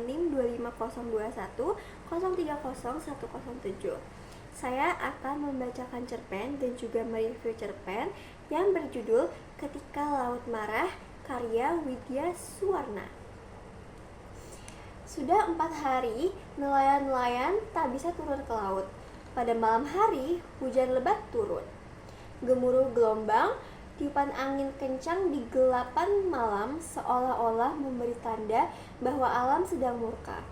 NIM 25021 Saya akan membacakan cerpen dan juga mereview cerpen yang berjudul Ketika Laut Marah, karya Widya Suwarna. Sudah 4 hari, nelayan-nelayan tak bisa turun ke laut. Pada malam hari, hujan lebat turun. Gemuruh gelombang, tiupan angin kencang di gelapan malam seolah-olah memberi tanda bahwa alam sedang murka.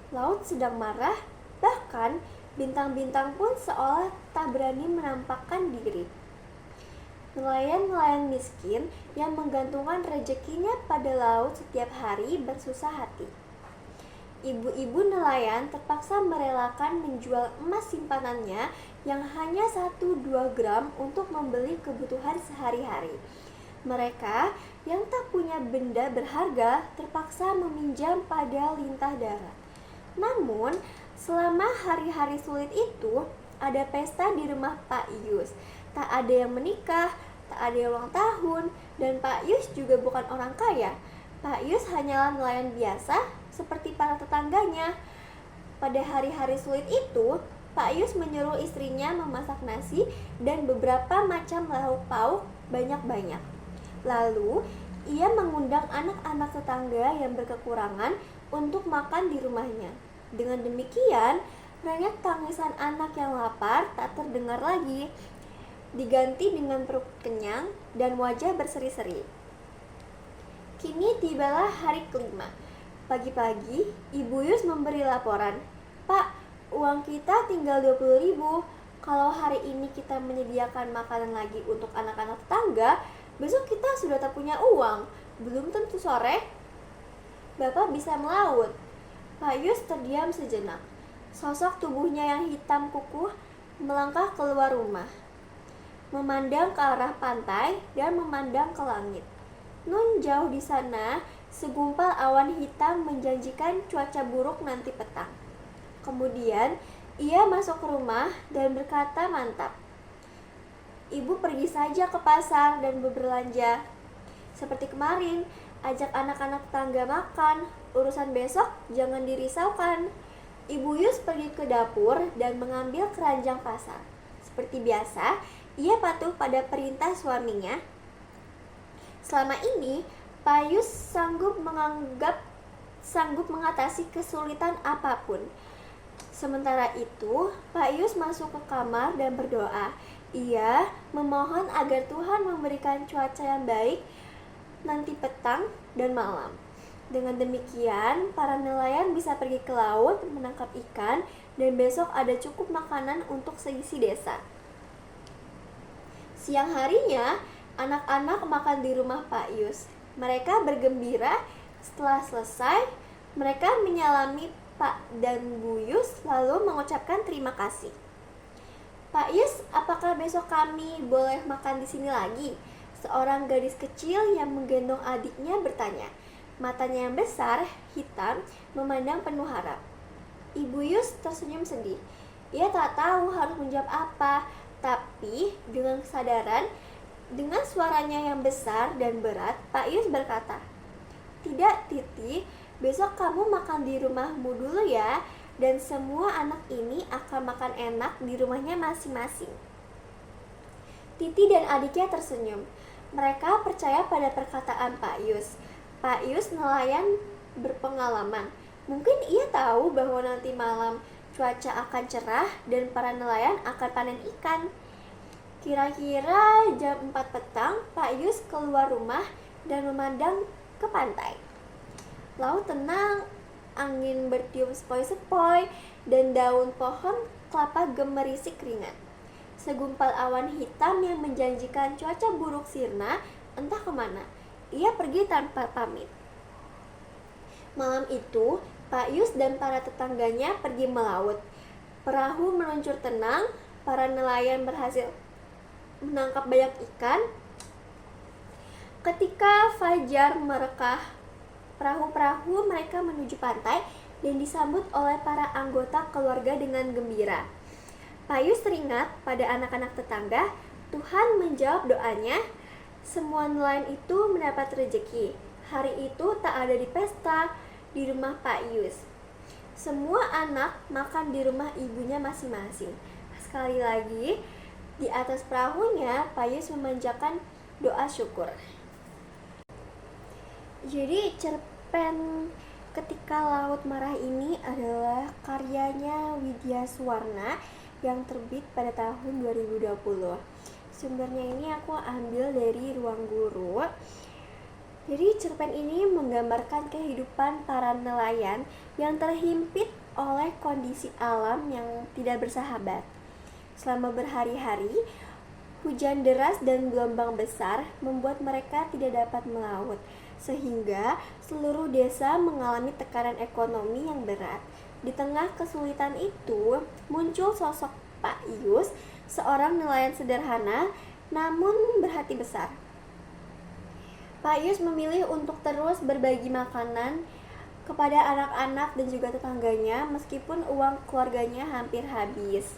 Laut sedang marah, bahkan bintang-bintang pun seolah tak berani menampakkan diri. Nelayan-nelayan miskin yang menggantungkan rezekinya pada laut setiap hari bersusah hati. Ibu-ibu nelayan terpaksa merelakan menjual emas simpanannya yang hanya 1-2 gram untuk membeli kebutuhan sehari-hari. Mereka yang tak punya benda berharga terpaksa meminjam pada lintah darat. Namun, selama hari-hari sulit itu, ada pesta di rumah Pak Yus. Tak ada yang menikah, tak ada yang ulang tahun, dan Pak Yus juga bukan orang kaya. Pak Yus hanyalah nelayan biasa seperti para tetangganya. Pada hari-hari sulit itu, Pak Yus menyuruh istrinya memasak nasi dan beberapa macam lauk pauk banyak-banyak. Lalu, ia mengundang anak-anak tetangga yang berkekurangan untuk makan di rumahnya. Dengan demikian, rengek tangisan anak yang lapar tak terdengar lagi, diganti dengan perut kenyang dan wajah berseri-seri. Kini tibalah hari kelima. Pagi-pagi, Ibu Yus memberi laporan. Pak, uang kita tinggal 20.000. Kalau hari ini kita menyediakan makanan lagi untuk anak-anak tetangga, besok kita sudah tak punya uang. Belum tentu sore Bapak bisa melaut. Pak Yus terdiam sejenak. Sosok tubuhnya yang hitam kukuh melangkah keluar rumah, memandang ke arah pantai dan memandang ke langit. Nun jauh di sana, segumpal awan hitam menjanjikan cuaca buruk nanti petang. Kemudian, ia masuk ke rumah dan berkata mantap. Ibu pergi saja ke pasar dan berbelanja. Seperti kemarin, ajak anak-anak tetangga makan. Urusan besok jangan dirisaukan. Ibu Yus pergi ke dapur dan mengambil keranjang pasar. Seperti biasa, ia patuh pada perintah suaminya. Selama ini, Pak Yus sanggup mengatasi kesulitan apapun. Sementara itu, Pak Yus masuk ke kamar dan berdoa. Ia memohon agar Tuhan memberikan cuaca yang baik nanti petang dan malam. Dengan demikian, para nelayan bisa pergi ke laut menangkap ikan dan besok ada cukup makanan untuk seisi desa. Siang harinya, anak-anak makan di rumah Pak Yus. Mereka bergembira. Setelah selesai, mereka menyalami Pak dan Bu Yus lalu mengucapkan terima kasih. Pak Yus, apakah besok kami boleh makan di sini lagi? Seorang gadis kecil yang menggendong adiknya bertanya. Matanya yang besar, hitam, memandang penuh harap. Ibu Yus tersenyum sedih. Ia tak tahu harus menjawab apa, tapi dengan kesadaran, dengan suaranya yang besar dan berat, Pak Yus berkata, "Tidak, Titi, besok kamu makan di rumahmu dulu ya, dan semua anak ini akan makan enak di rumahnya masing-masing." Titi dan adiknya tersenyum. Mereka percaya pada perkataan Pak Yus. Pak Yus nelayan berpengalaman. Mungkin ia tahu bahwa nanti malam cuaca akan cerah dan para nelayan akan panen ikan. Kira-kira jam 4 petang, Pak Yus keluar rumah dan memandang ke pantai. Laut tenang, angin bertiup sepoi-sepoi, dan daun pohon kelapa gemerisik ringan. Segumpal awan hitam yang menjanjikan cuaca buruk sirna entah kemana. Ia pergi tanpa pamit. Malam itu, Pak Yus dan para tetangganya pergi melaut. Perahu meluncur tenang, para nelayan berhasil menangkap banyak ikan. Ketika fajar merekah, perahu-perahu mereka menuju pantai dan disambut oleh para anggota keluarga dengan gembira. Pak Yus teringat pada anak-anak tetangga. Tuhan menjawab doanya. Semua nelayan itu mendapat rezeki. Hari itu tak ada di pesta, di rumah Pak Yus. Semua anak makan di rumah ibunya masing-masing. Sekali lagi, di atas perahunya Pak Yus memanjatkan doa syukur. Jadi cerpen Ketika Laut Marah ini adalah karyanya Widya Suwarna yang terbit pada tahun 2020. Sumbernya ini aku ambil dari Ruang Guru. Jadi cerpen ini menggambarkan kehidupan para nelayan yang terhimpit oleh kondisi alam yang tidak bersahabat. Selama berhari-hari, hujan deras dan gelombang besar membuat mereka tidak dapat melaut, sehingga seluruh desa mengalami tekanan ekonomi yang berat. Di tengah kesulitan itu, muncul sosok Pak Yus, seorang nelayan sederhana namun berhati besar. Pak Yus memilih untuk terus berbagi makanan kepada anak-anak dan juga tetangganya meskipun uang keluarganya hampir habis.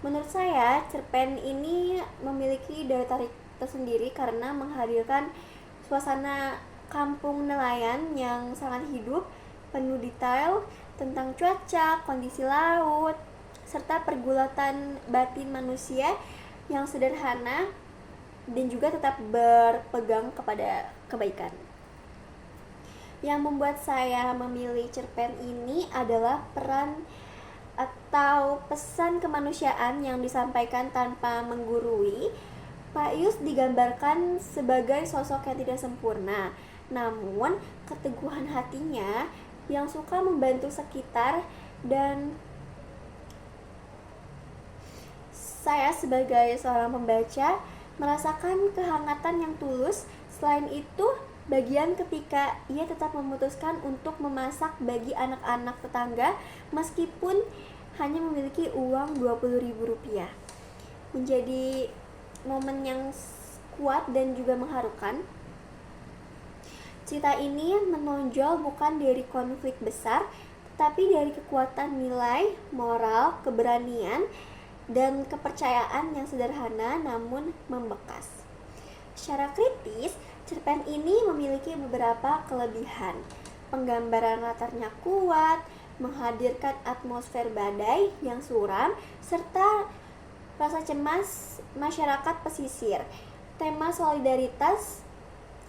Menurut saya, cerpen ini memiliki daya tarik tersendiri karena menghadirkan suasana kampung nelayan yang sangat hidup, penuh detail tentang cuaca, kondisi laut, serta pergulatan batin manusia yang sederhana dan juga tetap berpegang kepada kebaikan. Yang membuat saya memilih cerpen ini adalah peran atau pesan kemanusiaan yang disampaikan tanpa menggurui. Pak Yus digambarkan sebagai sosok yang tidak sempurna, namun keteguhan hatinya yang suka membantu sekitar, dan saya sebagai seorang pembaca merasakan kehangatan yang tulus. Selain itu, bagian ketika ia tetap memutuskan untuk memasak bagi anak-anak tetangga meskipun hanya memiliki uang Rp20.000 menjadi momen yang kuat dan juga mengharukan. Cerita ini menonjol bukan dari konflik besar, tetapi dari kekuatan nilai, moral, keberanian, dan kepercayaan yang sederhana namun membekas. Secara kritis, cerpen ini memiliki beberapa kelebihan. Penggambaran latarnya kuat, menghadirkan atmosfer badai yang suram, serta rasa cemas masyarakat pesisir. Tema solidaritas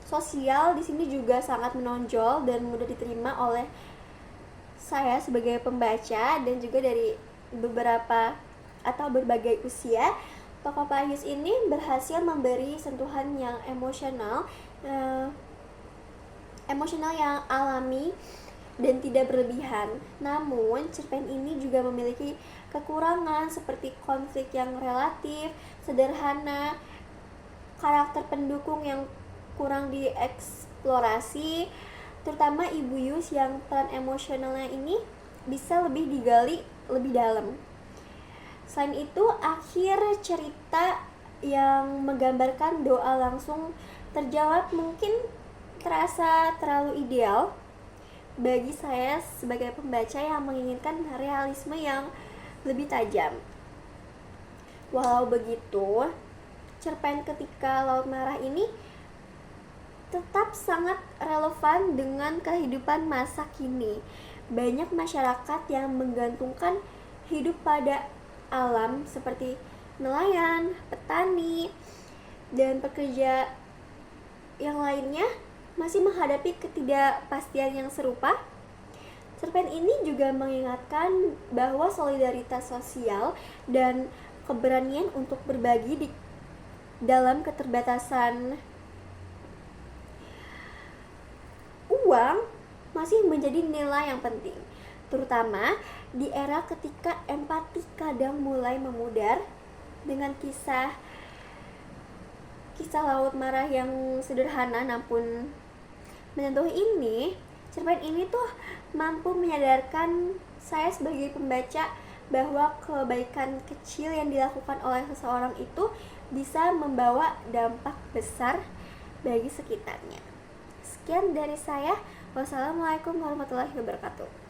sosial di sini juga sangat menonjol dan mudah diterima oleh saya sebagai pembaca dan juga dari beberapa atau berbagai usia. Tokoh Pak Yus ini berhasil memberi sentuhan yang emosional yang alami dan tidak berlebihan. Namun, cerpen ini juga memiliki kekurangan seperti konflik yang relatif sederhana, karakter pendukung yang kurang dieksplorasi, terutama Ibu Yus yang peran emosionalnya ini bisa lebih digali lebih dalam. Selain itu, akhir cerita yang menggambarkan doa langsung terjawab mungkin terasa terlalu ideal bagi saya sebagai pembaca yang menginginkan realisme yang lebih tajam. Walau begitu, cerpen Ketika Laut Marah ini tetap sangat relevan dengan kehidupan masa kini. Banyak masyarakat yang menggantungkan hidup pada alam seperti nelayan, petani, dan pekerja yang lainnya masih menghadapi ketidakpastian yang serupa. Cerpen ini juga mengingatkan bahwa solidaritas sosial dan keberanian untuk berbagi di dalam keterbatasan uang masih menjadi nilai yang penting, terutama di era ketika empati kadang mulai memudar. Dengan kisah Laut Marah yang sederhana namun menyentuh ini, cerpen ini tuh mampu menyadarkan saya sebagai pembaca bahwa kebaikan kecil yang dilakukan oleh seseorang itu bisa membawa dampak besar bagi sekitarnya. Sekian dari saya. Wassalamualaikum warahmatullahi wabarakatuh.